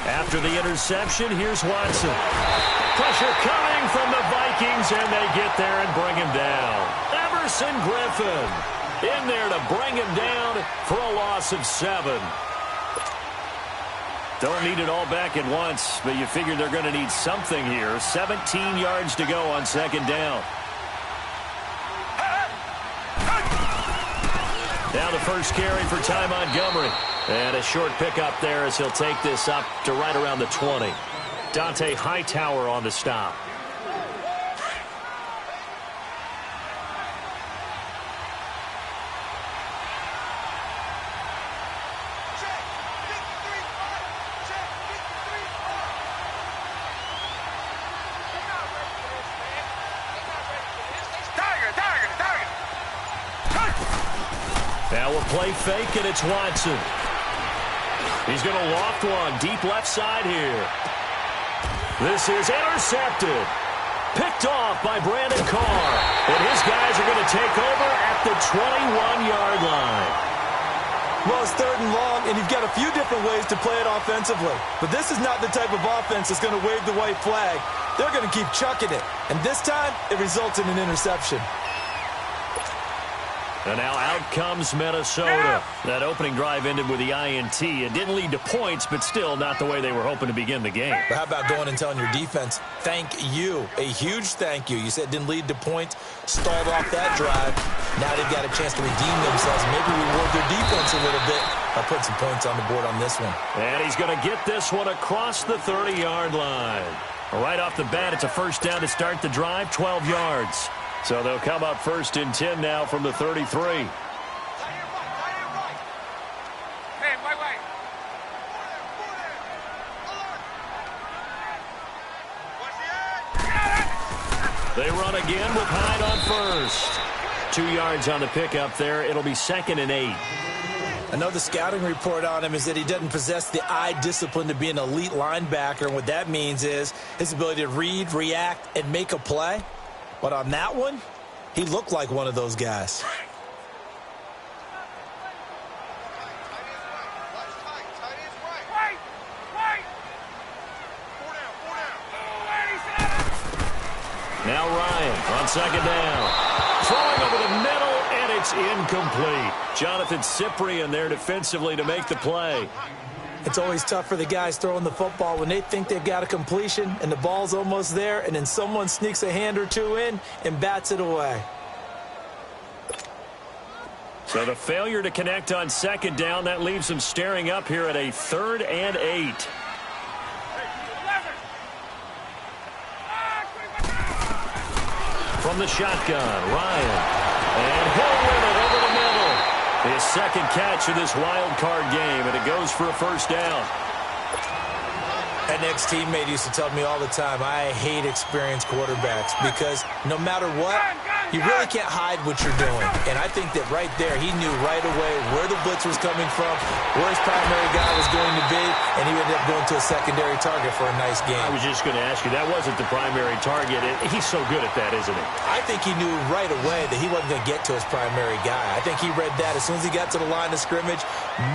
After the interception, here's Watson. Pressure coming from the Vikings, and they get there and bring him down. Everson Griffin in there to bring him down for a loss of 7. Don't need it all back at once, but you figure they're going to need something here. 17 yards to go on second down. Now the first carry for Ty Montgomery. And a short pickup there as he'll take this up to right around the 20. Dante Hightower on the stop. Now we'll play fake, and it's Watson. He's going to loft one deep left side here. This is intercepted. Picked off by Brandon Carr. And his guys are going to take over at the 21-yard line. Well, it's 3rd and long, and you've got a few different ways to play it offensively. But this is not the type of offense that's going to wave the white flag. They're going to keep chucking it. And this time, it results in an interception. And now out comes Minnesota. That opening drive ended with the INT. It didn't lead to points, but still not the way they were hoping to begin the game. But how about going and telling your defense, thank you, a huge thank you. You said it didn't lead to points, stalled off that drive. Now they've got a chance to redeem themselves and maybe reward their defense a little bit by putting some points on the board on this one. And he's going to get this one across the 30-yard line. Right off the bat, it's a first down to start the drive, 12 yards. So they'll come up 1st and 10 now from the 33. They run again with Hyde on first. 2 yards on the pickup there. It'll be 2nd and 8. I know the scouting report on him is that he doesn't possess the eye discipline to be an elite linebacker. And what that means is his ability to read, react, and make a play. But on that one, he looked like one of those guys. Now Ryan on 2nd down. Throwing over the middle, and it's incomplete. Jonathan Cyprien there defensively to make the play. It's always tough for the guys throwing the football when they think they've got a completion and the ball's almost there, and then someone sneaks a hand or two in and bats it away. So the failure to connect on 2nd down, that leaves them staring up here at a 3rd and 8. From the shotgun, Ryan. And he'll win it over the middle. His 2nd catch of this wild card game, and it goes for a first down. An ex-teammate used to tell me all the time, I hate experienced quarterbacks because no matter what, you really can't hide what you're doing. And I think that right there, he knew right away where the blitz was coming from, where his primary guy was going to be, and he ended up going to a secondary target for a nice game. I was just going to ask you, that wasn't the primary target. He's so good at that, isn't he? I think he knew right away that he wasn't going to get to his primary guy. I think he read that as soon as he got to the line of scrimmage,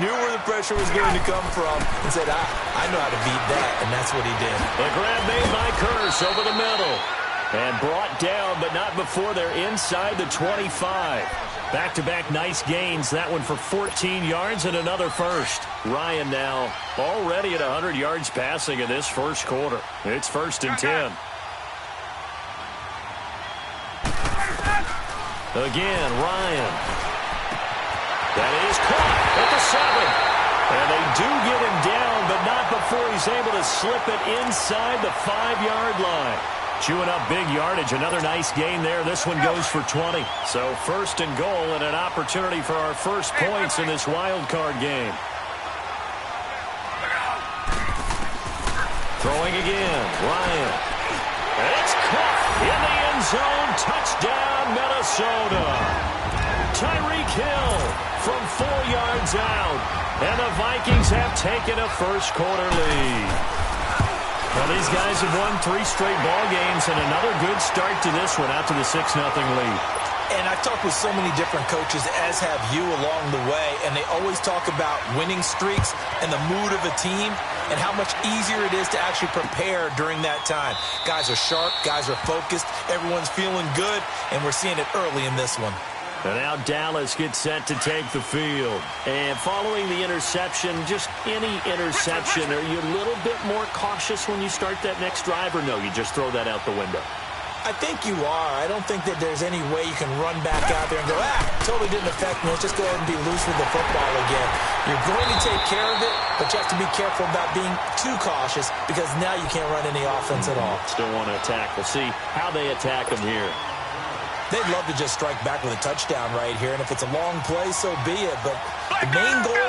knew where the pressure was going to come from, and said, I know how to beat that, and that's what he did. The grab made by Curse over the middle. And brought down, but not before they're inside the 25. Back-to-back nice gains. That one for 14 yards and another first. Ryan now already at 100 yards passing in this first quarter. It's 1st and 10. Again, Ryan. That is caught at the 7. And they do get him down, but not before he's able to slip it inside the 5-yard line. Chewing up big yardage. Another nice gain there. This one goes for 20. So 1st and goal and an opportunity for our first points in this wild card game. Throwing again. Ryan. It's caught in the end zone. Touchdown, Minnesota. Tyreek Hill from 4 yards out. And the Vikings have taken a first quarter lead. Well, these guys have won 3 straight ball games, and another good start to this one out to the 6-0 lead. And I've talked with so many different coaches, as have you, along the way, and they always talk about winning streaks and the mood of a team and how much easier it is to actually prepare during that time. Guys are sharp, guys are focused, everyone's feeling good, and we're seeing it early in this one. And now Dallas gets set to take the field. And following the interception, just any interception, are you a little bit more cautious when you start that next drive, or no, you just throw that out the window? I think you are. I don't think that there's any way you can run back out there and go, totally didn't affect me. Let's just go ahead and be loose with the football again. You're going to take care of it, but you have to be careful about being too cautious because now you can't run any offense at all. Still want to attack. We'll see how they attack them here. They'd love to just strike back with a touchdown right here, and if it's a long play, so be it. But the main goal,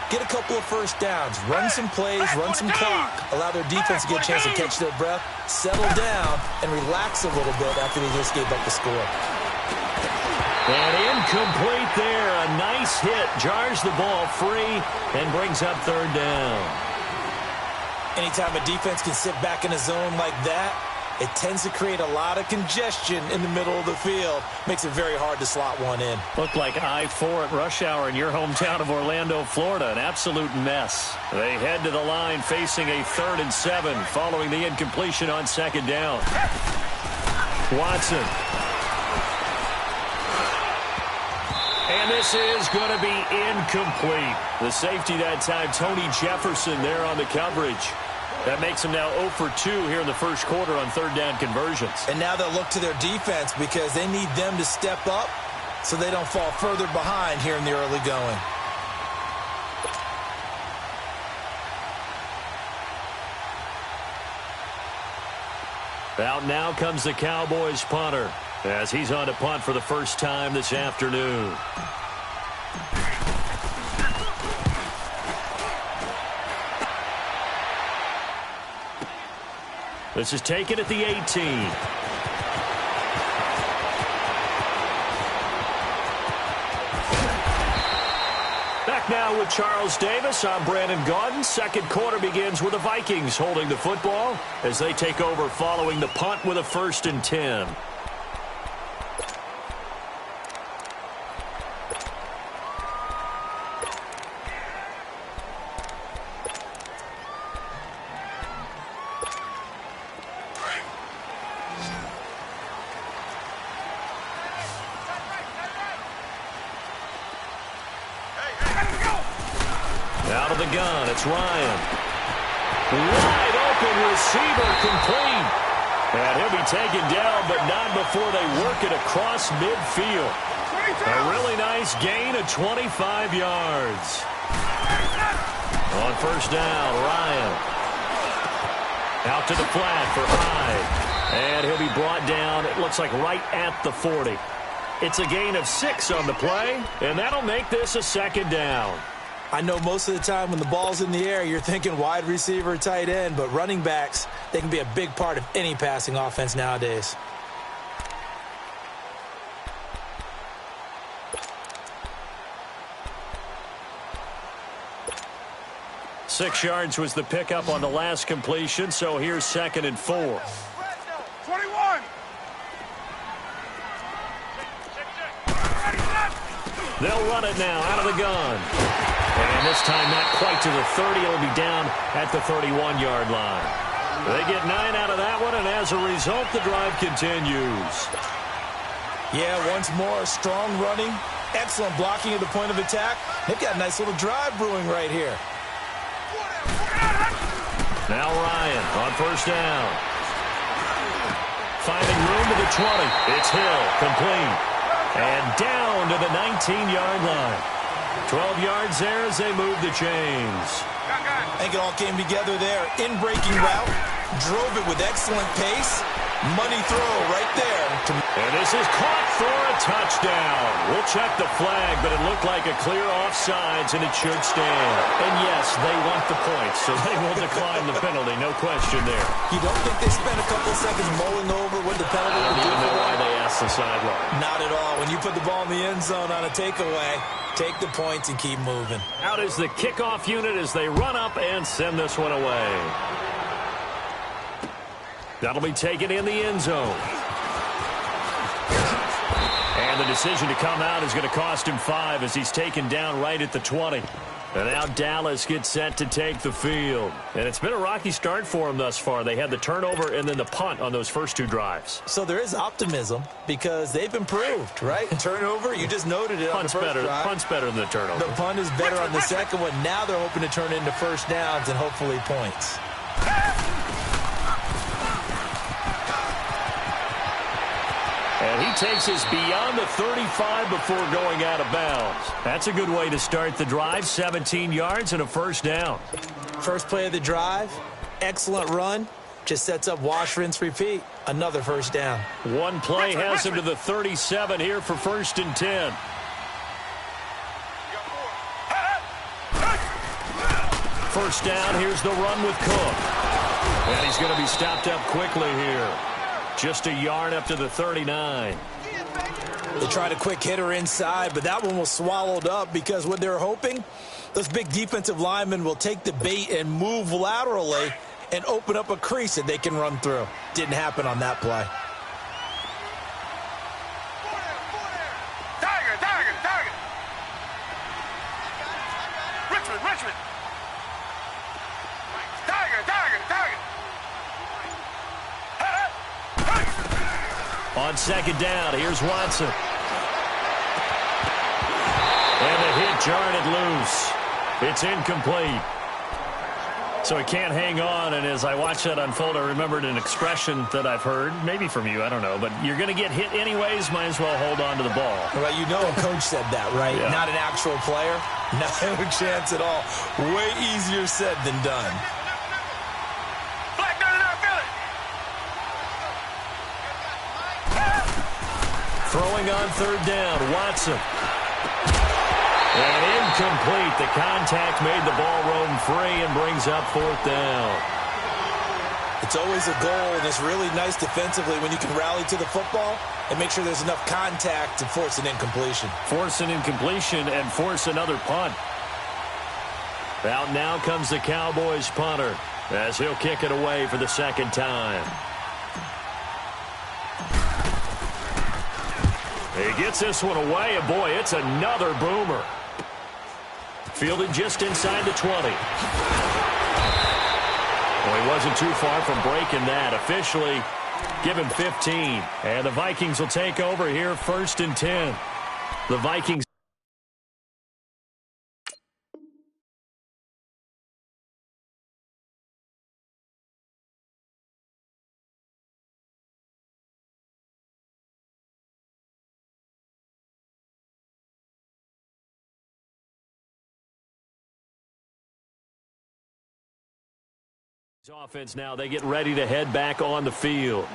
get a couple of first downs, run some plays, run some clock, allow their defense to get a chance to catch their breath, settle down, and relax a little bit after they just gave up the score. And incomplete there. A nice hit. Jars the ball free and brings up third down. Anytime a defense can sit back in a zone like that, it tends to create a lot of congestion in the middle of the field. Makes it very hard to slot one in. Looked like I-4 at rush hour in your hometown of Orlando, Florida. An absolute mess. They head to the line facing a 3rd and 7 following the incompletion on second down. Watson. And this is going to be incomplete. The safety that time, Tony Jefferson there on the coverage. That makes them now 0 for 2 here in the first quarter on third down conversions. And now they'll look to their defense because they need them to step up so they don't fall further behind here in the early going. Out now comes the Cowboys punter as he's on to punt for the first time this afternoon. This is taken at the 18. Back now with Charles Davis. I'm Brandon Gaudin. Second quarter begins with the Vikings holding the football as they take over following the punt with a 1st and 10. Out of the gun, it's Ryan. Wide open receiver complete. And he'll be taken down, but not before they work it across midfield. A really nice gain of 25 yards. On first down, Ryan. Out to the flat for Hyde. And he'll be brought down, it looks like right at the 40. It's a gain of 6 on the play, and that'll make this a 2nd down. I know most of the time when the ball's in the air, you're thinking wide receiver, tight end, but running backs, they can be a big part of any passing offense nowadays. Six yards was the pickup on the last completion, so here's 2nd and 4. 21. They'll run it now out of the gun. And this time not quite to the 30. It'll be down at the 31-yard line. They get 9 out of that one, and as a result, the drive continues. Yeah, once more, strong running, excellent blocking at the point of attack. They've got a nice little drive brewing right here. Now Ryan on first down. Finding room to the 20. It's Hill, complete. And down to the 19-yard line. 12 yards there as they move the chains. I think it all came together there. In-breaking route, drove it with excellent pace. Money throw right there. And this is caught for a touchdown. We'll check the flag, but it looked like a clear offsides, and it should stand. And yes, they want the points, so they will decline the penalty. No question there. You don't think they spent a couple seconds mulling over what the penalty would do? I don't know why they asked the sideline. Not at all. When you put the ball in the end zone on a takeaway, take the points and keep moving. Out is the kickoff unit as they run up and send this one away. That'll be taken in the end zone. And the decision to come out is going to cost him 5 as he's taken down right at the 20. And now Dallas gets set to take the field. And it's been a rocky start for them thus far. They had the turnover and then the punt on those first 2 drives. So there is optimism because they've improved, right? Turnover, you just noted it on the first drive. Punt's better than the turnover. The punt is better on the second one. Now they're hoping to turn it into first downs and hopefully points. And he takes us beyond the 35 before going out of bounds. That's a good way to start the drive. 17 yards and a first down. First play of the drive, excellent run. Just sets up wash, rinse, repeat. Another first down. One play has him to the 37 here for 1st and 10. First down, here's the run with Cook. And he's going to be stopped up quickly here. Just a yard up to the 39. They tried a quick hitter inside, but that one was swallowed up because what they're hoping, those big defensive linemen will take the bait and move laterally and open up a crease that they can run through. Didn't happen on that play. Tiger. Richmond. Tiger. On second down, here's Watson. And the hit jarred it loose. It's incomplete. So he can't hang on, and as I watched that unfold, I remembered an expression that I've heard, maybe from you, I don't know, but you're going to get hit anyways, might as well hold on to the ball. Well, you know a coach said that, right? Yeah. Not an actual player. No chance at all. Way easier said than done. Throwing on third down, Watson. And incomplete. The contact made the ball roam free and brings up 4th down. It's always a goal, and it's really nice defensively when you can rally to the football and make sure there's enough contact to force an incompletion. Force an incompletion and force another punt. Out now comes the Cowboys punter as he'll kick it away for the 2nd time. He gets this one away, and boy, it's another boomer. Fielded just inside the 20. Well, he wasn't too far from breaking that. Officially, give him 15. And the Vikings will take over here 1st and 10. The Vikings. Offense now, they get ready to head back on the field.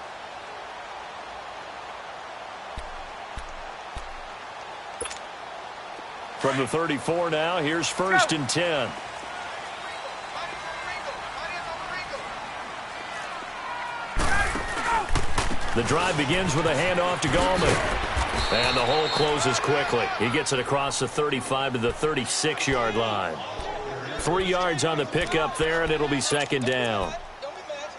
From the 34 now, here's 1st and 10. The drive begins with a handoff to Gallman. And the hole closes quickly. He gets it across the 35 to the 36-yard line. 3 yards on the pickup there, and it'll be 2nd down.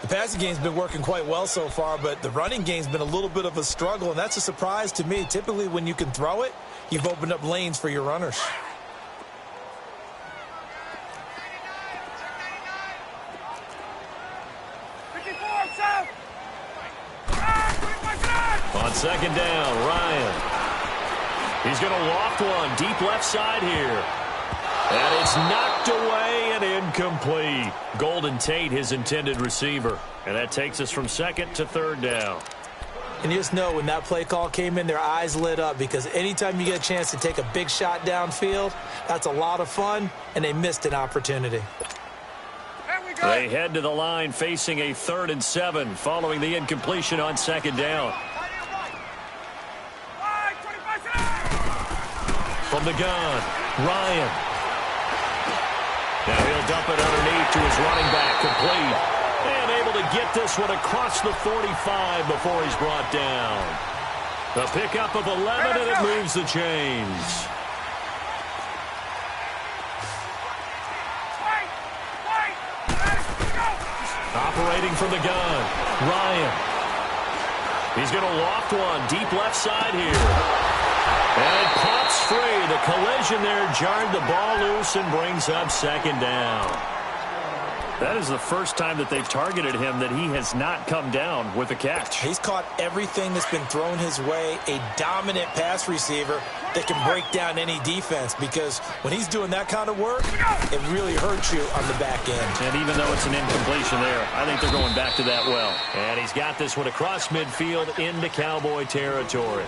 The passing game's been working quite well so far, but the running game's been a little bit of a struggle, and that's a surprise to me. Typically, when you can throw it, you've opened up lanes for your runners. On 2nd down, Ryan. He's going to loft one deep left side here. And it's knocked away and incomplete. Golden Tate, his intended receiver. And that takes us from 2nd to 3rd down. And you just know when that play call came in, their eyes lit up because anytime you get a chance to take a big shot downfield, that's a lot of fun, and they missed an opportunity. They head to the line facing a 3rd and 7 following the incompletion on 2nd down. From the gun, Ryan. Now he'll dump it underneath to his running back, complete. And able to get this one across the 45 before he's brought down. The pickup of 11, and it moves the chains. Operating from the gun, Ryan. He's going to loft one deep left side here. And it pops free. The collision there jarred the ball loose and brings up second down. That is the first time that they've targeted him that he has not come down with a catch. He's caught everything that's been thrown his way, a dominant pass receiver that can break down any defense, because when he's doing that kind of work, it really hurts you on the back end. And even though it's an incompletion there, I think they're going back to that well. And he's got this one across midfield into Cowboy territory.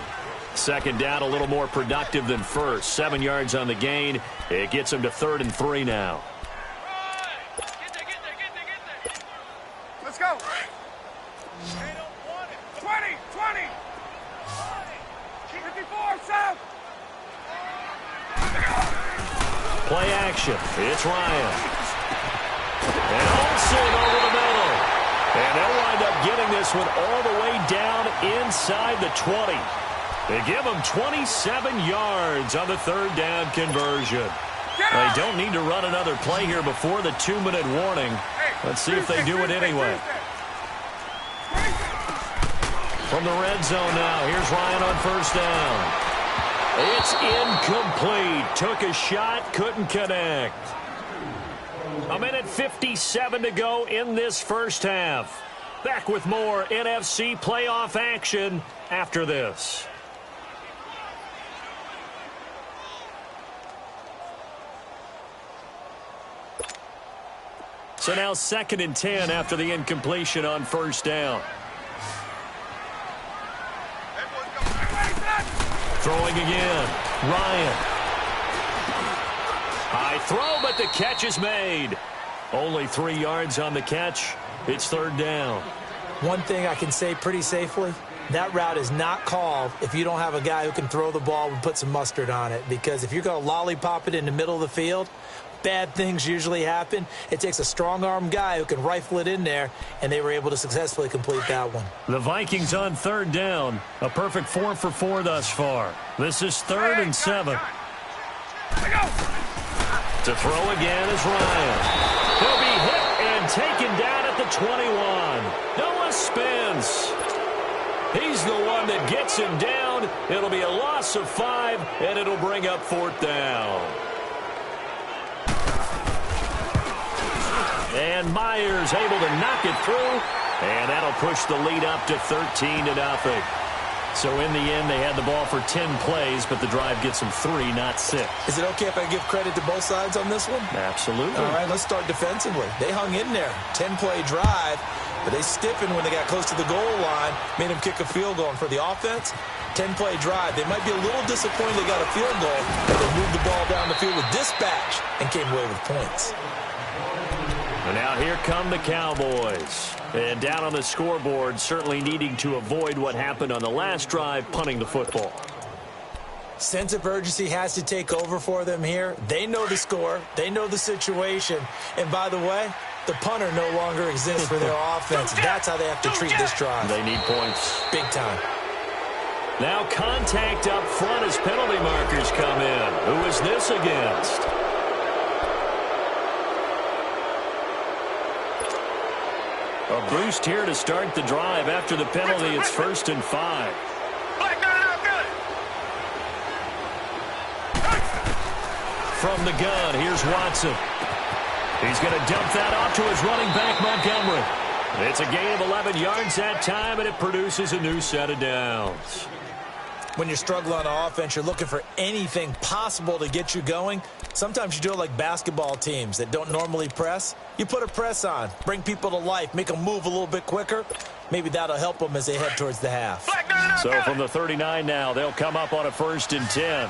Second down, a little more productive than first. 7 yards on the gain. It gets him to 3rd and 3 now. Let's go. 20, 20. 54, South. Play action. It's Ryan. And Olsen over the middle. And they'll wind up getting this one all the way down inside the 20. They give him 27 yards on the 3rd down conversion. They don't need to run another play here before the 2-minute warning. Let's see if they do it anyway. From the red zone now, here's Ryan on 1st down. It's incomplete. Took a shot, couldn't connect. 1:57 to go in this first half. Back with more NFC playoff action after this. So now 2nd and 10 after the incompletion on 1st down. Throwing again. Ryan. High throw, but the catch is made. Only 3 yards on the catch. It's 3rd down. One thing I can say pretty safely, that route is not called if you don't have a guy who can throw the ball and put some mustard on it. Because if you're going to lollipop it in the middle of the field, bad things usually happen. It takes a strong-arm guy who can rifle it in there, and they were able to successfully complete that one. The Vikings on 3rd down. A perfect 4 for 4 thus far. This is 3rd and 7. To throw again is Ryan. He'll be hit and taken down at the 21. Noah spins. He's the one that gets him down. It'll be a loss of 5, and it'll bring up 4th down. And Myers able to knock it through, and that'll push the lead up to 13-0. So in the end, they had the ball for 10 plays, but the drive gets them 3, not 6. Is it okay if I give credit to both sides on this one? Absolutely. All right, let's start defensively. They hung in there. 10-play drive, but they stiffened when they got close to the goal line, made them kick a field goal. And for the offense, 10-play drive. They might be a little disappointed they got a field goal, but they moved the ball down the field with dispatch and came away with points. And now here come the Cowboys. And down on the scoreboard, certainly needing to avoid what happened on the last drive, punting the football. Sense of urgency has to take over for them here. They know the score. They know the situation. And by the way, the punter no longer exists for their offense. That's how they have to treat this drive. They need points. Big time. Now contact up front as penalty markers come in. Who is this against? A boost here to start the drive. After the penalty, it's 1st and 5. From the gun, here's Watson. He's going to dump that off to his running back, Montgomery. It's a gain of 11 yards that time, and it produces a new set of downs. When you're struggling on offense, you're looking for anything possible to get you going. Sometimes you do it like basketball teams that don't normally press. You put a press on, bring people to life, make them move a little bit quicker. Maybe that'll help them as they head towards the half. So from the 39 now, they'll come up on a 1st and 10.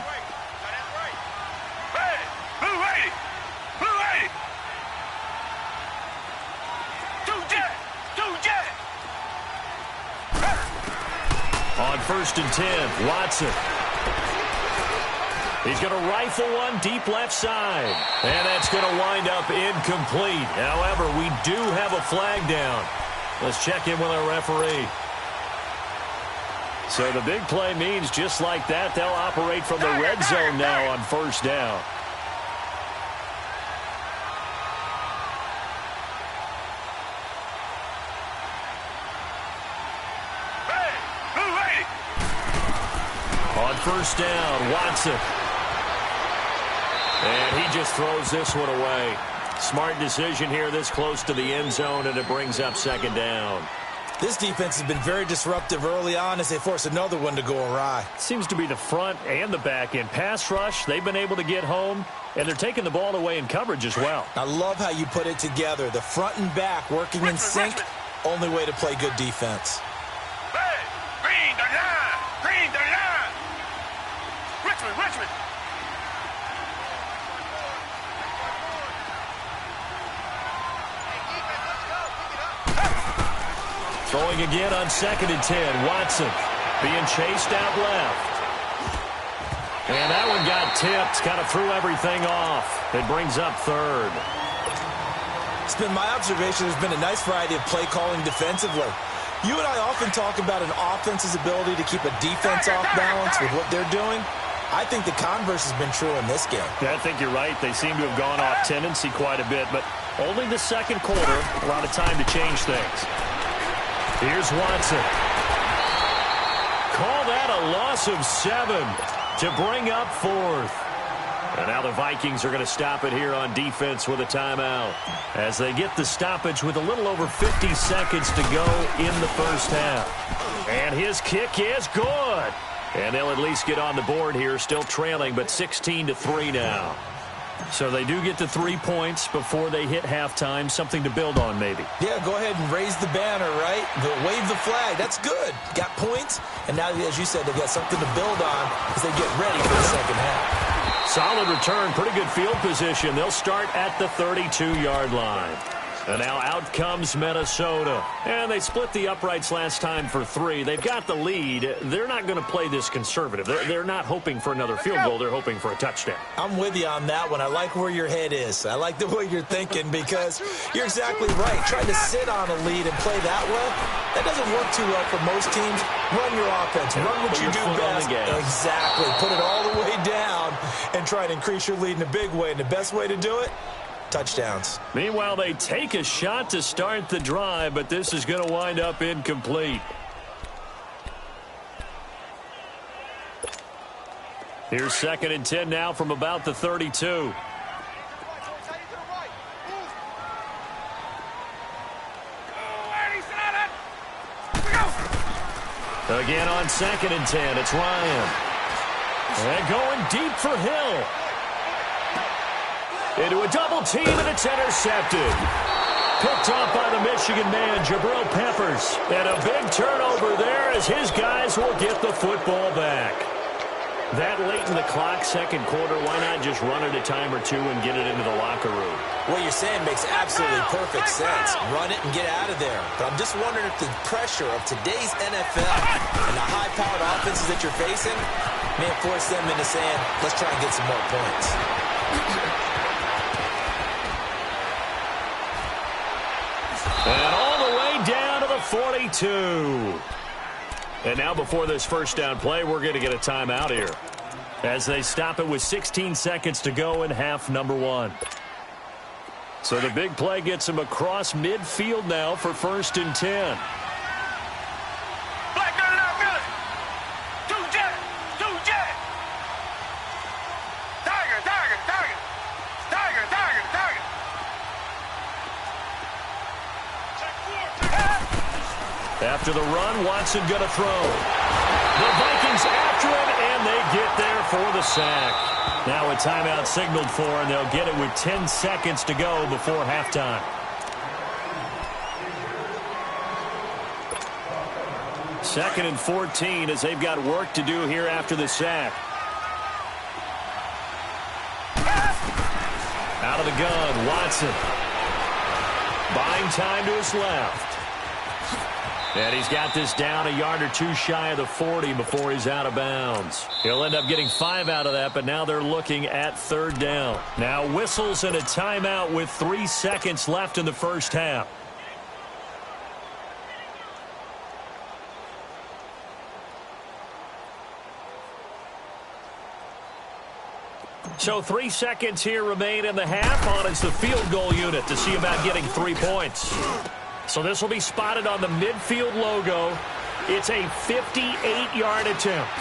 On 1st and 10, Watson. He's going to rifle one deep left side. And that's going to wind up incomplete. However, we do have a flag down. Let's check in with our referee. So the big play means just like that, they'll operate from the red zone now on 1st down. On first down. Watson. And he just throws this one away. Smart decision here this close to the end zone, and it brings up second down. This defense has been very disruptive early on as they force another one to go awry. Seems to be the front and the back end. Pass rush, they've been able to get home, and they're taking the ball away in coverage as well. I love how you put it together. The front and back working in sync, only way to play good defense. Green, the line! Green, the line! Richmond! Throwing again on 2nd and 10. Watson being chased out left. And that one got tipped. Kind of threw everything off. It brings up third. It's been my observation there's been a nice variety of play calling defensively. You and I often talk about an offense's ability to keep a defense off balance with what they're doing. I think the converse has been true in this game. Yeah, I think you're right. They seem to have gone off tendency quite a bit, but only the second quarter, a lot of time to change things. Here's Watson. Call that a loss of 7 to bring up 4th. And now the Vikings are going to stop it here on defense with a timeout as they get the stoppage with a little over 50 seconds to go in the first half. And his kick is good. And they'll at least get on the board here, still trailing, but 16-3 now. So they do get to 3 points before they hit halftime, something to build on maybe. Yeah, go ahead and raise the banner, right? Wave the flag. That's good. Got points, and now, as you said, they've got something to build on as they get ready for the second half. Solid return, pretty good field position. They'll start at the 32-yard line. And now out comes Minnesota. And they split the uprights last time for 3. They've got the lead. They're not going to play this conservative. They're not hoping for another field goal. They're hoping for a touchdown. I'm with you on that one. I like where your head is. I like the way you're thinking because you're exactly right. Trying to sit on a lead and play that way, that doesn't work too well for most teams. Run your offense. Run what you do best. Exactly. Put it all the way down and try to increase your lead in a big way. And the best way to do it, touchdowns. Meanwhile, they take a shot to start the drive, but this is going to wind up incomplete. Here's 2nd and 10 now from about the 32. Again on 2nd and 10, it's Ryan. And going deep for Hill. Into a double team, and it's intercepted. Picked off by the Michigan man, Jabril Peppers. And a big turnover there as his guys will get the football back. That late in the clock, second quarter, why not just run it a time or two and get it into the locker room? What you're saying makes absolutely perfect sense. Run it and get out of there. But I'm just wondering if the pressure of today's NFL and the high-powered offenses that you're facing may have forced them into saying, let's try and get some more points. And all the way down to the 42. And now before this first down play, we're going to get a timeout here as they stop it with 16 seconds to go in half number 1. So the big play gets them across midfield now for 1st and 10. After the run, Watson going to throw. The Vikings after him, and they get there for the sack. Now a timeout signaled for, and they'll get it with 10 seconds to go before halftime. Second and 14 as they've got work to do here after the sack. Out of the gun, Watson. Buying time to his left. And he's got this down a yard or two shy of the 40 before he's out of bounds. He'll end up getting 5 out of that, but now they're looking at 3rd down. Now whistles and a timeout with 3 seconds left in the first half. So 3 seconds here remain in the half. On is the field goal unit to see about getting 3 points. So this will be spotted on the midfield logo. It's a 58-yard attempt.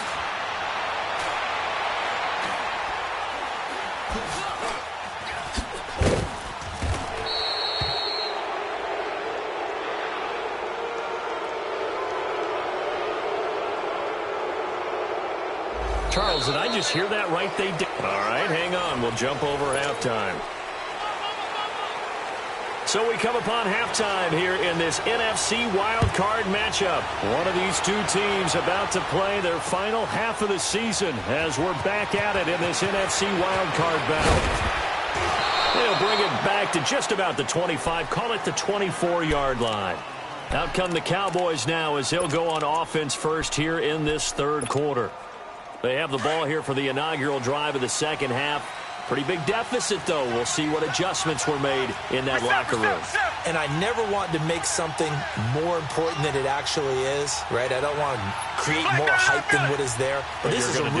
Charles, did I just hear that right? They did. All right, hang on. We'll jump over halftime. So we come upon halftime here in this NFC wildcard matchup. One of these two teams about to play their final half of the season as we're back at it in this NFC wildcard battle. They'll bring it back to just about the 25, call it the 24-yard line. Out come the Cowboys now as they'll go on offense first here in this third quarter. They have the ball here for the inaugural drive of the second half. Pretty big deficit, though. We'll see what adjustments were made in that locker room. And I never want to make something more important than it actually is, right? I don't want to create more hype than what is there. But this is I'm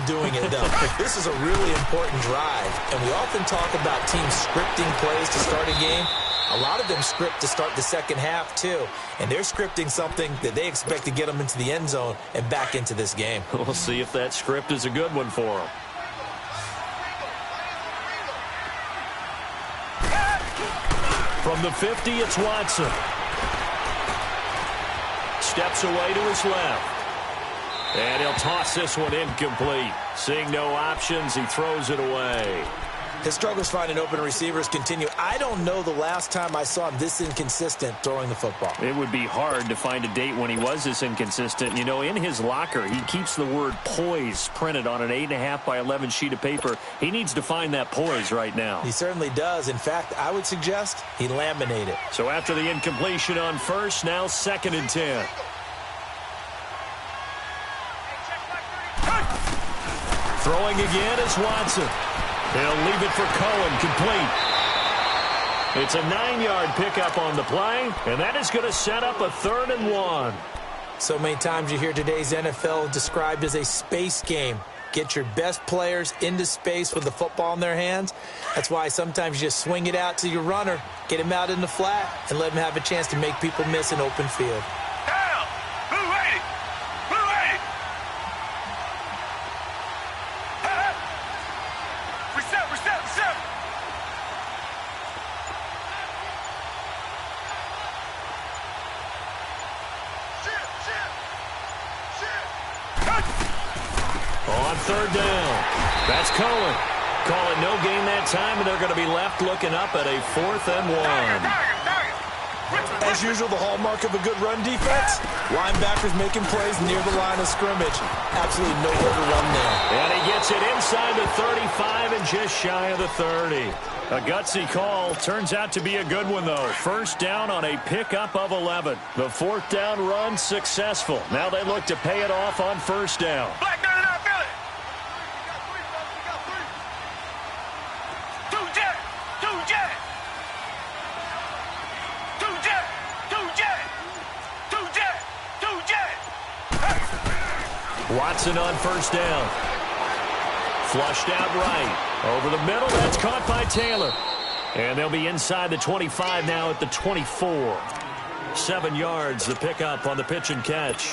doing it, though. This is a really important drive. And we often talk about teams scripting plays to start a game. A lot of them script to start the second half, too. And they're scripting something that they expect to get them into the end zone and back into this game. We'll see if that script is a good one for them. From the 50, it's Watson. Steps away to his left. And he'll toss this one incomplete. Seeing no options, he throws it away. His struggles finding open receivers continue. I don't know the last time I saw him this inconsistent throwing the football. It would be hard to find a date when he was this inconsistent. You know, in his locker, he keeps the word poise printed on an 8.5 by 11 sheet of paper. He needs to find that poise right now. He certainly does. In fact, I would suggest he laminate it. So after the incompletion on first, now 2nd and 10. Throwing again is Watson. He'll leave it for Cohen, complete. It's a 9-yard pickup on the play, and that is going to set up a 3rd and 1. So many times you hear today's NFL described as a space game. Get your best players into space with the football in their hands. That's why sometimes you just swing it out to your runner, get him out in the flat, and let him have a chance to make people miss an open field. Down! Blue 80! Blue 80! Reset! On 3rd down, that's Cohen. Call it no gain that time, and they're going to be left looking up at a 4th and 1. As usual, the hallmark of a good run defense, linebackers making plays near the line of scrimmage. Absolutely nowhere to run there. And he gets it inside the 35 and just shy of the 30. A gutsy call. Turns out to be a good one, though. 1st down on a pickup of 11. The 4th down run successful. Now they look to pay it off on 1st down. Black 99 Philly! Two jet! Watson on 1st down. Flushed out right. Over the middle, that's caught by Taylor. And they'll be inside the 25 now at the 24. 7 yards, the pickup on the pitch and catch.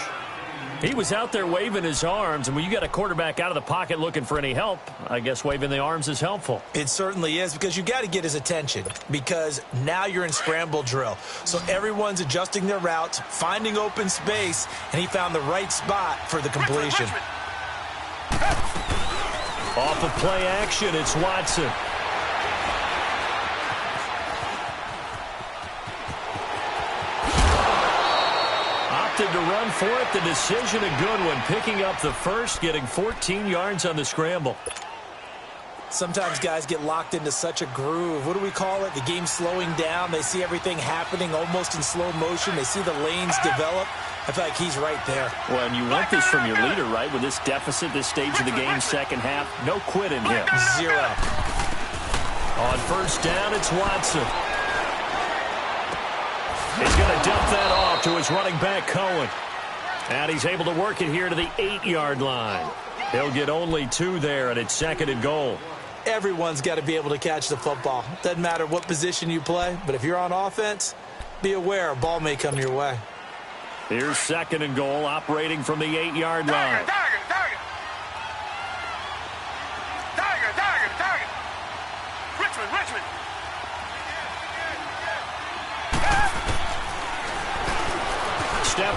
He was out there waving his arms, and when you got a quarterback out of the pocket looking for any help, I guess waving the arms is helpful. It certainly is, because you got to get his attention, because now you're in scramble drill. So everyone's adjusting their routes, finding open space, and he found the right spot for the completion. Off of play action, it's Watson. Opted to run for it. The decision a good one. Picking up the first, getting 14 yards on the scramble. Sometimes guys get locked into such a groove. What do we call it? The game's slowing down. They see everything happening almost in slow motion. They see the lanes develop. I feel like he's right there. Well, and you want this from your leader, right? With this deficit, this stage of the game, second half, no quit in him. 0. On 1st down, it's Watson. He's going to dump that off to his running back, Cohen. And he's able to work it here to the 8-yard line. He'll get only 2 there, and it's 2nd and goal. Everyone's got to be able to catch the football. Doesn't matter what position you play, but if you're on offense, be aware a ball may come your way. Here's 2nd and goal, operating from the 8-yard line. Tiger.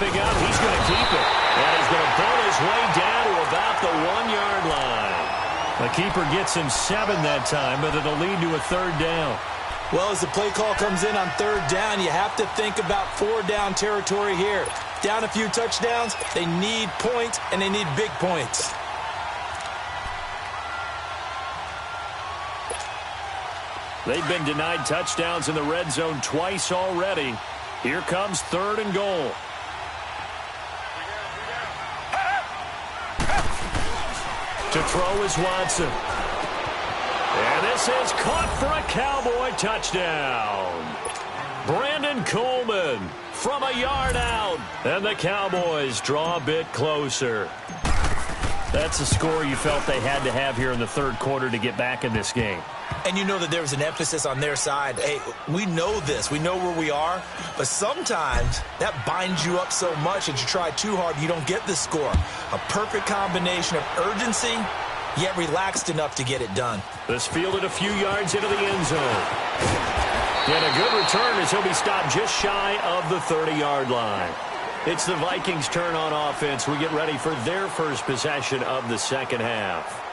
stepping up. He's going to keep it. And he's going to pull his way down to about the 1-yard line. The keeper gets him 7 that time, but it'll lead to a 3rd down. Well, as the play call comes in on 3rd down, you have to think about 4-down territory here. Down a few touchdowns, they need points, and they need big points. They've been denied touchdowns in the red zone twice already. Here comes 3rd and goal. To throw is Watson. And this is caught for a Cowboy touchdown. Brandon Coleman from a yard out. And the Cowboys draw a bit closer. That's a score you felt they had to have here in the 3rd quarter to get back in this game. And you know that there was an emphasis on their side. Hey, we know this. We know where we are. But sometimes that binds you up so much that you try too hard, you don't get the score. A perfect combination of urgency, yet relaxed enough to get it done. This fielded a few yards into the end zone. And a good return as he'll be stopped just shy of the 30-yard line. It's the Vikings' turn on offense. We get ready for their first possession of the second half.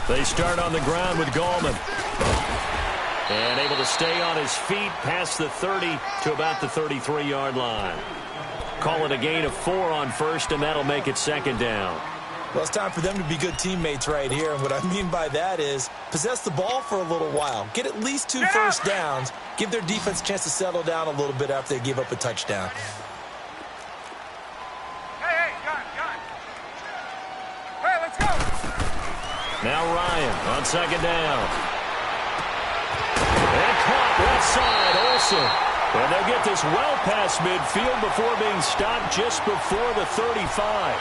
They start on the ground with Gallman. And able to stay on his feet past the 30 to about the 33-yard line. Call it a gain of 4 on 1st, and that'll make it 2nd down. Well, it's time for them to be good teammates right here. And what I mean by that is possess the ball for a little while. Get at least 2 first downs. Give their defense a chance to settle down a little bit after they give up a touchdown. Now Ryan on 2nd down. And caught left side, Olsen. And they'll get this well past midfield before being stopped just before the 35.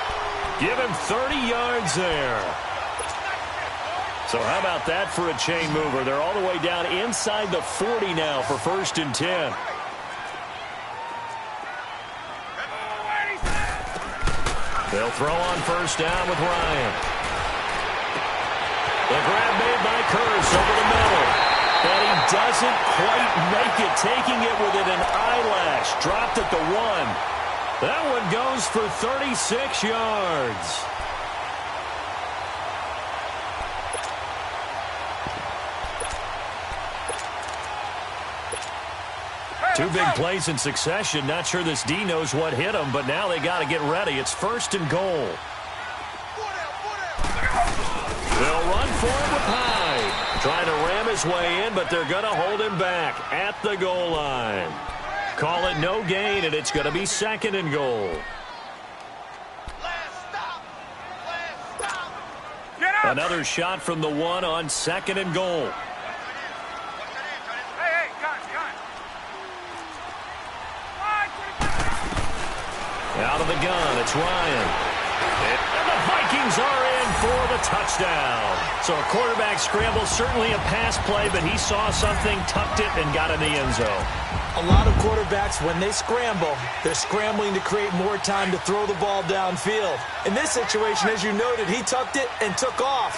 Give him 30 yards there. So how about that for a chain mover? They're all the way down inside the 40 now for 1st and 10. They'll throw on 1st down with Ryan. The grab made by Curse over the middle. And he doesn't quite make it, taking it within an eyelash. Dropped at the 1. That one goes for 36 yards. Two big plays in succession. Not sure this D knows what hit him, but now they got to get ready. It's 1st and goal. They'll run for him with Hyde. Trying to ram his way in, but they're going to hold him back at the goal line. Call it no gain, and it's going to be 2nd and goal. Another shot from the 1 on 2nd and goal. Out of the gun, it's Ryan. And the Vikings are in for the touchdown. So a quarterback scramble, certainly a pass play, but he saw something, tucked it, and got in the end zone. A lot of quarterbacks, when they scramble, they're scrambling to create more time to throw the ball downfield. In this situation, as you noted, he tucked it and took off.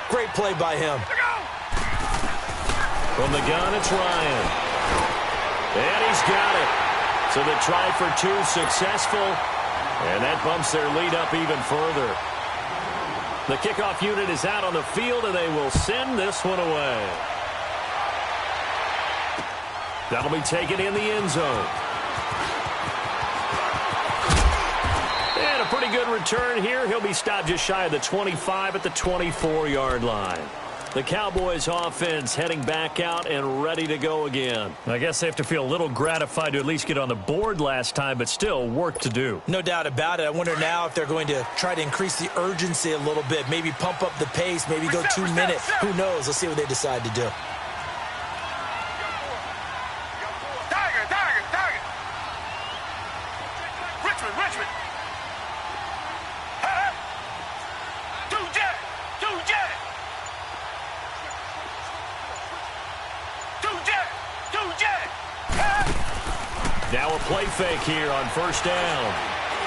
Great play by him. From the gun, it's Ryan. And he's got it. So the try for 2 successful, and that bumps their lead up even further. The kickoff unit is out on the field, and they will send this one away. That'll be taken in the end zone. And a pretty good return here. He'll be stopped just shy of the 25 at the 24-yard line. The Cowboys offense heading back out and ready to go again. I guess they have to feel a little gratified to at least get on the board last time, but still work to do. No doubt about it. I wonder now if they're going to try to increase the urgency a little bit, maybe pump up the pace, maybe go 2 minutes. Who knows? Let's see what they decide to do. Now a play fake here on first down.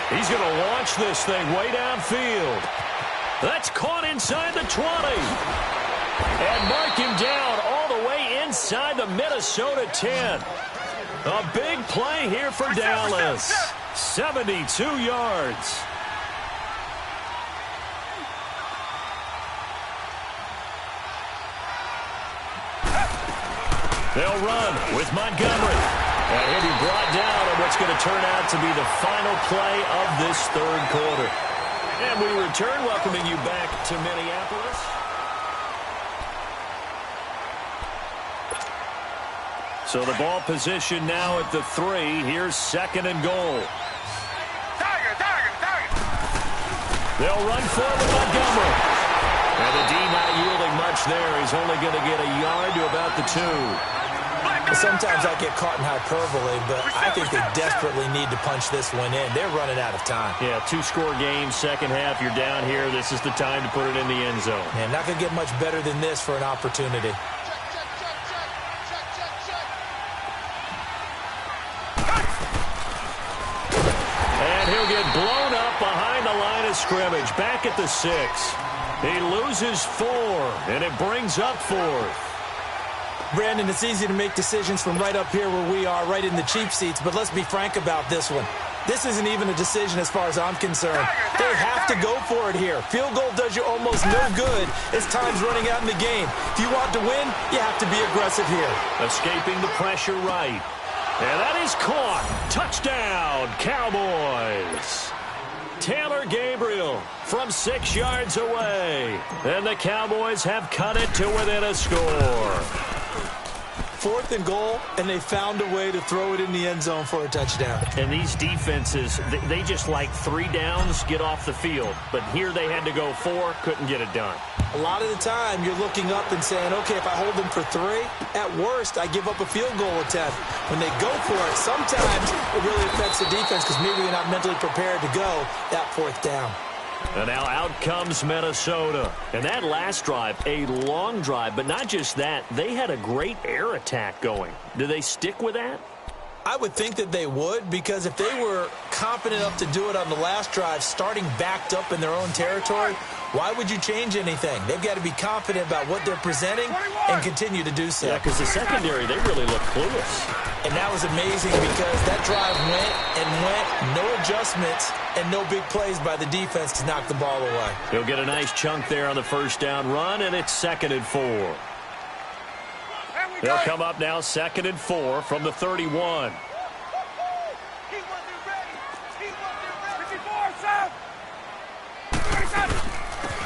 He's going to launch this thing way downfield. That's caught inside the 20. And mark him down all the way inside the Minnesota 10. A big play here for Dallas. 72 yards. They'll run with Montgomery. And he'll be brought down on what's going to turn out to be the final play of this third quarter. And we return, welcoming you back to Minneapolis. So the ball position now at the 3. Here's second and goal. Tiger. They'll run forward Montgomery. And the D not yielding much there. He's only going to get a yard to about the 2. Sometimes I get caught in hyperbole, but I think they desperately need to punch this one in. They're running out of time. Yeah, 2-score game, second half. You're down here. This is the time to put it in the end zone. Man, not going to get much better than this for an opportunity. And he'll get blown up behind the line of scrimmage. Back at the 6. He loses 4, and it brings up 4th. Brandon, it's easy to make decisions from right up here where we are, right in the cheap seats, but let's be frank about this one. This isn't even a decision as far as I'm concerned. They have to go for it here. Field goal does you almost no good as time's running out in the game. If you want to win, you have to be aggressive here. Escaping the pressure right. And that is caught. Touchdown, Cowboys. Taylor Gabriel from 6 yards away. And the Cowboys have cut it to within a score. 4th and goal, and they found a way to throw it in the end zone for a touchdown. And these defenses, they just like 3 downs, get off the field. But here they had to go 4, couldn't get it done. A lot of the time, you're looking up and saying, okay, if I hold them for 3, at worst, I give up a field goal attempt. When they go for it, sometimes it really affects the defense because maybe they're not mentally prepared to go that 4th down. And now out comes Minnesota. And that last drive, a long drive, but not just that. They had a great air attack going. Do they stick with that? I would think that they would, because if they were confident enough to do it on the last drive, starting backed up in their own territory, why would you change anything? They've got to be confident about what they're presenting and continue to do so. Yeah, because the secondary, they really look clueless. And that was amazing because that drive went and went, no adjustments, and no big plays by the defense to knock the ball away. He'll get a nice chunk there on the first down run, and it's 2nd and 4. They'll come up now 2nd and 4 from the 31.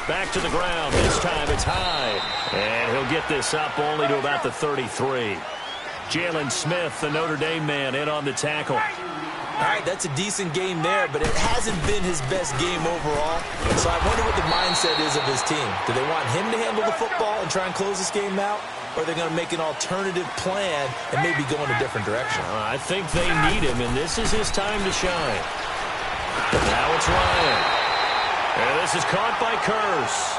Back to the ground. This time it's high. And he'll get this up only to about the 33. Jalen Smith, the Notre Dame man, in on the tackle. All right, that's a decent game there, but it hasn't been his best game overall. So I wonder what the mindset is of his team. Do they want him to handle the football and try and close this game out? Or are they going to make an alternative plan and maybe go in a different direction? I think they need him, and this is his time to shine. Now it's Ryan. And this is caught by Curse.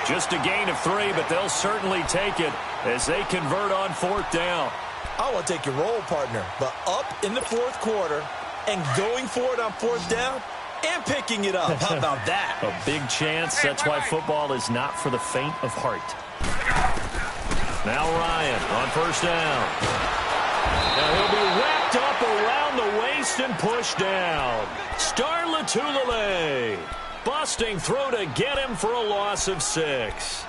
Just a gain of 3, but they'll certainly take it as they convert on 4th down. I want to take your role, partner, but up in the 4th quarter and going for it on 4th down and picking it up. How about that? A big chance. That's why football is not for the faint of heart. Now Ryan on 1st down. Now he'll be wrapped up around the waist and pushed down. Star Latulele busting through to get him for a loss of 6.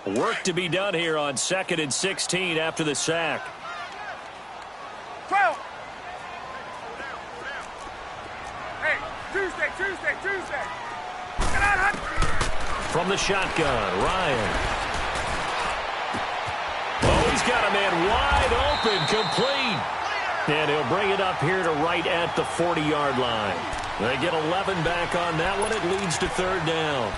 Work to be done here on 2nd and 16 after the sack. 12. Hey, Tuesday. Get out, Hunt. From the shotgun, Ryan. Oh, he's got a man wide open, complete. And he'll bring it up here to right at the 40-yard line. They get 11 back on that one. It leads to 3rd down.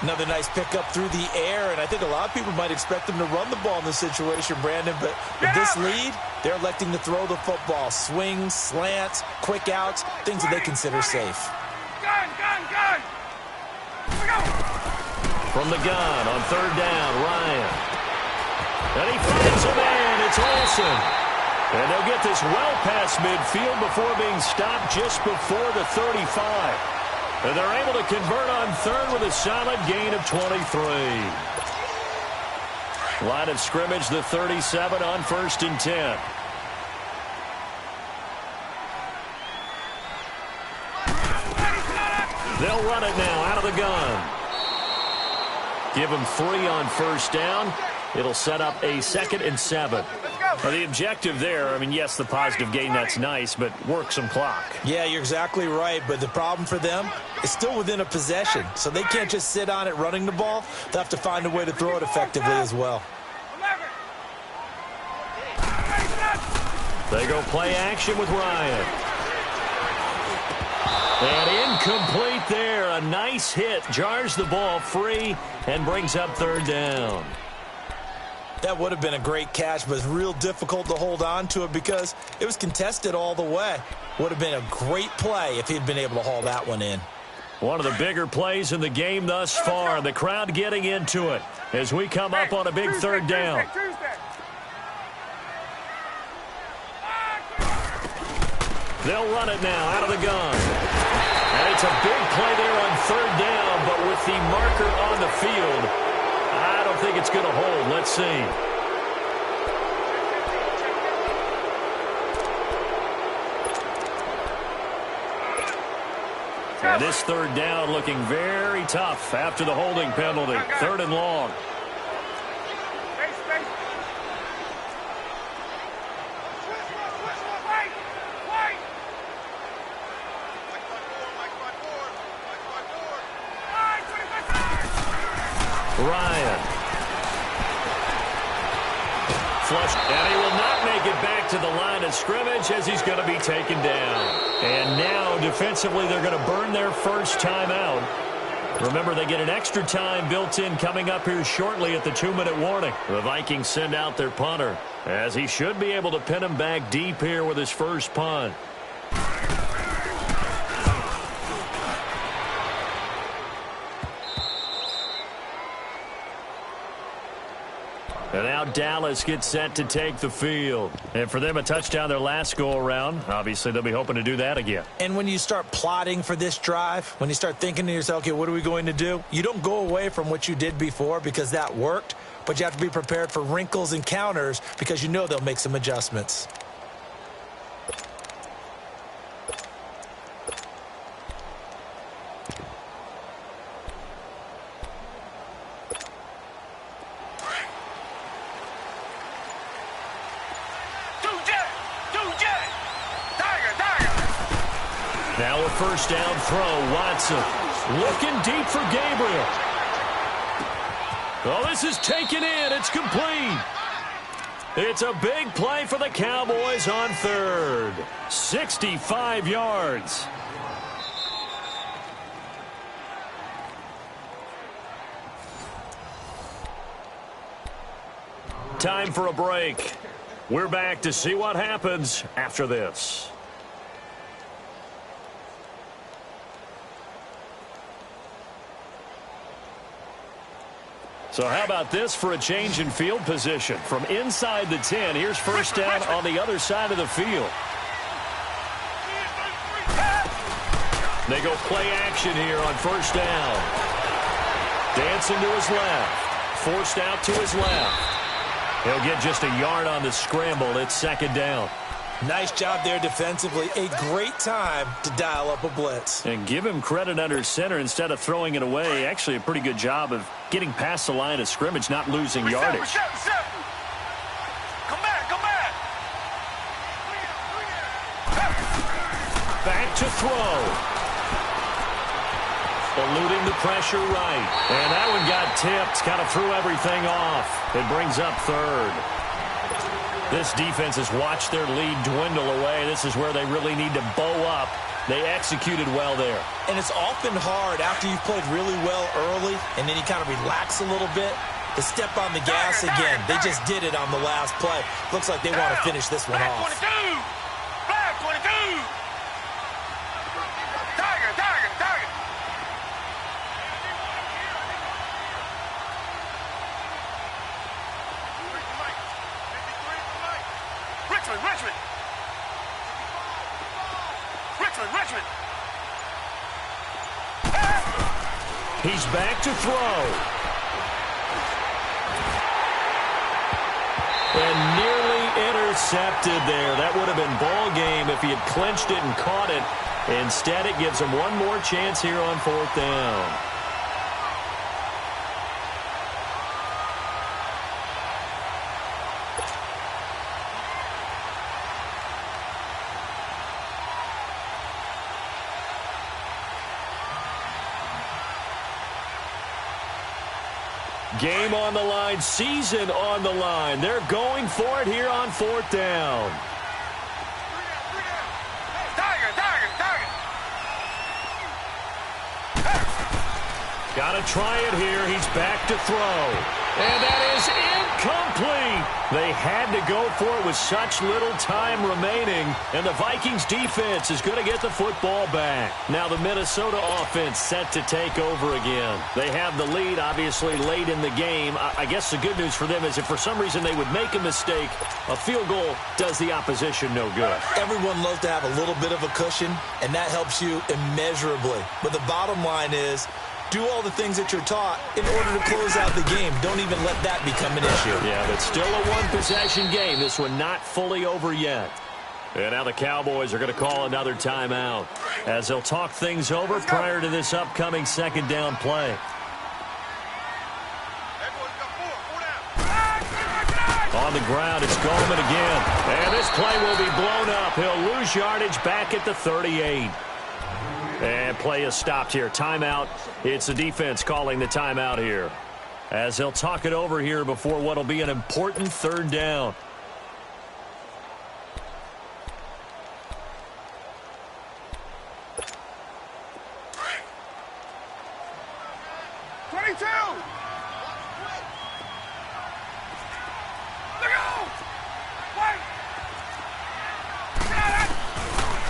Another nice pickup through the air, and I think a lot of people might expect them to run the ball in this situation, Brandon, but with this lead, they're electing to throw the football. Swings, slants, quick outs, things that they consider safe. Gun. From the gun on 3rd down, Ryan. And he finds a man. It's Olsen. And they'll get this well past midfield before being stopped just before the 35. And they're able to convert on third with a solid gain of 23. Line of scrimmage, the 37 on 1st and 10. They'll run it now out of the gun. Give them 3 on 1st down. It'll set up a 2nd and 7. Well, the objective there, I mean, yes, the positive gain, that's nice, but work some clock. Yeah, you're exactly right, but the problem for them is still within a possession, so they can't just sit on it running the ball. They'll have to find a way to throw it effectively as well. They go play action with Ryan. And incomplete there. A nice hit. Jars the ball free and brings up 3rd down. That would have been a great catch, but it's real difficult to hold on to it because it was contested all the way. Would have been a great play if he'd been able to haul that one in. One of the bigger plays in the game thus far. The crowd getting into it as we come up on a big 3rd down. They'll run it now out of the gun. And it's a big play there on 3rd down, but with the marker on the field, I don't think it's going to hold. Let's see. And this 3rd down looking very tough after the holding penalty. 3rd and long. Ryan. Flushed, and he will not make it back to the line of scrimmage as he's going to be taken down. And now, defensively, they're going to burn their first timeout. Remember, they get an extra time built in coming up here shortly at the 2-minute warning. The Vikings send out their punter, as he should be able to pin him back deep here with his first punt. And now Dallas gets set to take the field. And for them, a touchdown their last go-around. Obviously, they'll be hoping to do that again. And when you start plotting for this drive, when you start thinking to yourself, okay, what are we going to do? You don't go away from what you did before because that worked, but you have to be prepared for wrinkles and counters because you know they'll make some adjustments. Now a first down throw. Watson looking deep for Gabriel. Oh, this is taken in. It's complete. It's a big play for the Cowboys on 3rd. 65 yards. Time for a break. We're back to see what happens after this. So how about this for a change in field position? From inside the 10, here's first down on the other side of the field. They go play action here on first down. Dancing to his left. Forced out to his left. He'll get just a yard on the scramble. It's 2nd down. Nice job there defensively. A great time to dial up a blitz. And give him credit under center instead of throwing it away. Actually, a pretty good job of getting past the line of scrimmage, not losing yardage. Come back. Back to throw. Eluding the pressure right. And that one got tipped. Kind of threw everything off. It brings up 3rd. This defense has watched their lead dwindle away. This is where they really need to bow up. They executed well there. And it's often hard after you've played really well early and then you kind of relax a little bit to step on the gas again. They just did it on the last play. Looks like they want to finish this one off. Black 22. Tiger. Richmond. Richmond. He's back to throw. And nearly intercepted there. That would have been ball game if he had clinched it and caught it. Instead, it gives him one more chance here on 4th down. Game on the line, season on the line. They're going for it here on 4th down. Got to try it here. He's back to throw. And that is incomplete. They had to go for it with such little time remaining. And the Vikings defense is going to get the football back. Now the Minnesota offense set to take over again. They have the lead, obviously, late in the game. I guess the good news for them is if for some reason they would make a mistake, a field goal does the opposition no good. Everyone loves to have a little bit of a cushion, and that helps you immeasurably. But the bottom line is, do all the things that you're taught in order to close out the game. Don't even let that become an issue. Yeah, but still a one-possession game. This one not fully over yet. And now the Cowboys are going to call another timeout as they'll talk things over prior to this upcoming 2nd down play. On the ground, it's Goldman again. And this play will be blown up. He'll lose yardage back at the 38. And play is stopped here. Timeout. It's the defense calling the timeout here, as they'll talk it over here before what will be an important 3rd down.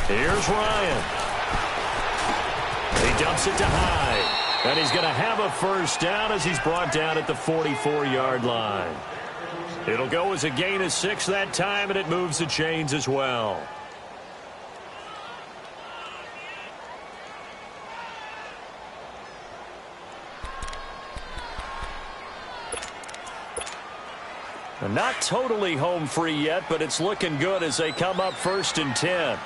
Here's Ryan. He dumps it to Hyde. And he's going to have a 1st down as he's brought down at the 44-yard line. It'll go as a gain of 6 that time, and it moves the chains as well. And not totally home free yet, but it's looking good as they come up 1st and 10.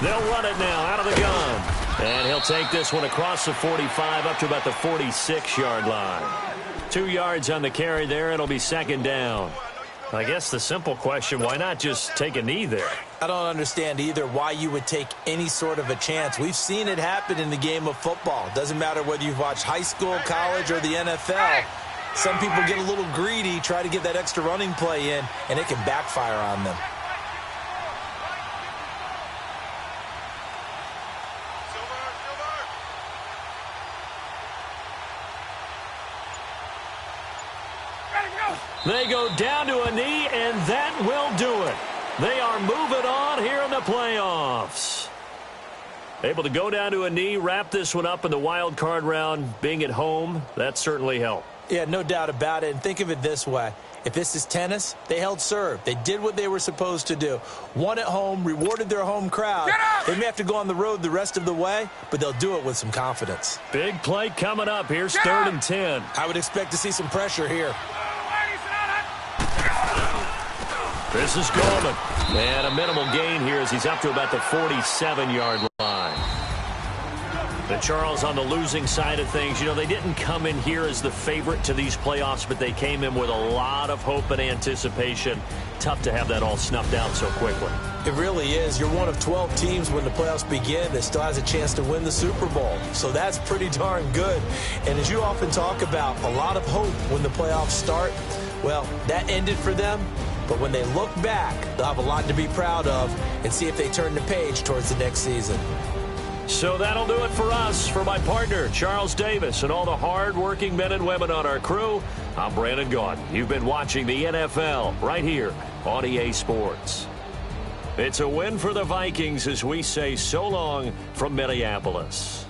They'll run it now out of the gun. And he'll take this one across the 45 up to about the 46-yard line. 2 yards on the carry there. It'll be 2nd down. I guess the simple question, why not just take a knee there? I don't understand either why you would take any sort of a chance. We've seen it happen in the game of football. Doesn't matter whether you've watched high school, college, or the NFL. Some people get a little greedy, try to get that extra running play in, and it can backfire on them. They go down to a knee, and that will do it. They are moving on here in the playoffs. Able to go down to a knee, wrap this one up in the wild card round. Being at home, that certainly helped. Yeah, no doubt about it. And think of it this way. If this is tennis, they held serve. They did what they were supposed to do. Won at home, rewarded their home crowd. They may have to go on the road the rest of the way, but they'll do it with some confidence. Big play coming up. Here's 3rd and 10. I would expect to see some pressure here. This is Goldman. And a minimal gain here as he's up to about the 47-yard line. The Charles on the losing side of things. You know, they didn't come in here as the favorite to these playoffs, but they came in with a lot of hope and anticipation. Tough to have that all snuffed out so quickly. It really is. You're one of 12 teams when the playoffs begin that still has a chance to win the Super Bowl. So that's pretty darn good. And as you often talk about, a lot of hope when the playoffs start. Well, that ended for them. But when they look back, they'll have a lot to be proud of and see if they turn the page towards the next season. So that'll do it for us. For my partner, Charles Davis, and all the hard-working men and women on our crew, I'm Brandon Gaudin. You've been watching the NFL right here on EA Sports. It's a win for the Vikings as we say so long from Minneapolis.